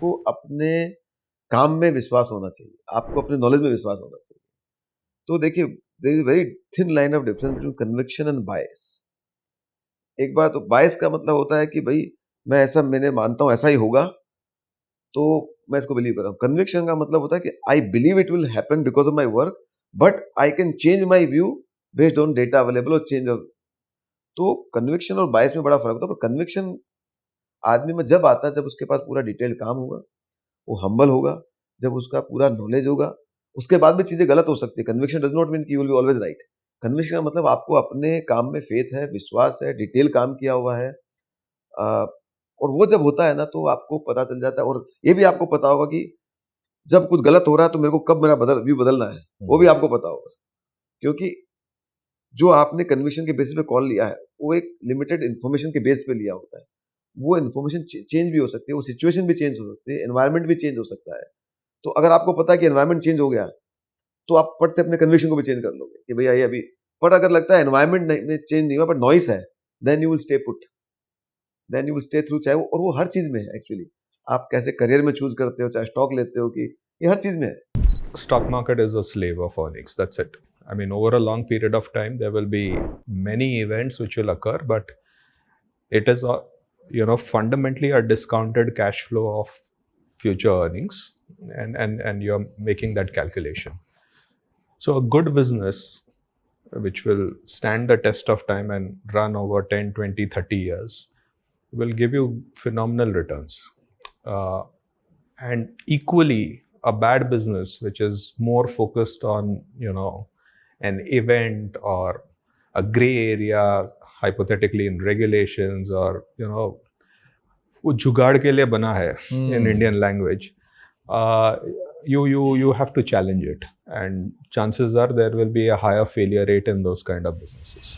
आपको अपने काम में विश्वास होना चाहिए, आपको अपने नॉलेज में विश्वास होना चाहिए। तो देखिए, there is very thin line of difference between conviction and bias. एक बार तो बायस का मतलब होता है कि भाई मैंने मानता हूं ऐसा ही होगा, तो मैं इसको बिलीव कर रहा हूं। कन्विक्शन का मतलब होता है कि I believe it will happen because of my work, but I can change my view based on data available और चेंज ऑफ। तो कन्विक्शन और बायस में बड़ा फर्क होता है। पर कन्विक्शन आदमी में जब आता है जब उसके पास पूरा डिटेल काम होगा, वो हम्बल होगा, जब उसका पूरा नॉलेज होगा। उसके बाद भी चीजें गलत हो सकती है। कन्विक्शन डज नॉट मीन कि you will be always right. Conviction का मतलब आपको अपने काम में फेथ है, विश्वास है, डिटेल काम किया हुआ है। और वो जब होता है ना तो आपको पता चल जाता है। और ये भी आपको पता होगा कि जब कुछ गलत हो रहा है तो मेरे को कब मेरा व्यू बदलना है, वो भी आपको पता होगा। क्योंकि जो आपने कन्विक्शन के बेसिस पे कॉल लिया है वो एक लिमिटेड इन्फॉर्मेशन के बेस पे लिया होता है। वो इन्फॉर्मेशन चेंज भी हो सकती है, वो सिचुएशन भी चेंज हो सकती है, एनवायरनमेंट भी चेंज हो सकता है। तो अगर आपको पता है कि एनवायरनमेंट चेंज हो गया तो आप फट से अपने कन्विक्शन को भी चेंज कर लोगे कि भैया ये अभी। पर अगर लगता है एनवायरनमेंट में चेंज नहीं हुआ पर नॉइस है, then you will stay put, then you will stay through. चाहे और वो हर चीज में है एक्चुअली। आप कैसे करियर में चूज करते हो, चाहे स्टॉक लेते हो, कि ये हर चीज में है। Stock market is a slave of earnings. That's it. I mean, over a long period of time, there will be many events which will occur, but it is fundamentally a discounted cash flow of future earnings, and you're making that calculation. So a good business which will stand the test of time and run over 10, 20, 30 years will give you phenomenal returns. And equally, a bad business which is more focused on an event or a gray area, hypothetically in regulations, or वो जुगाड़ के लिए बना है in Indian language, you have to challenge it, and chances are there will be a higher failure rate in those kind of businesses.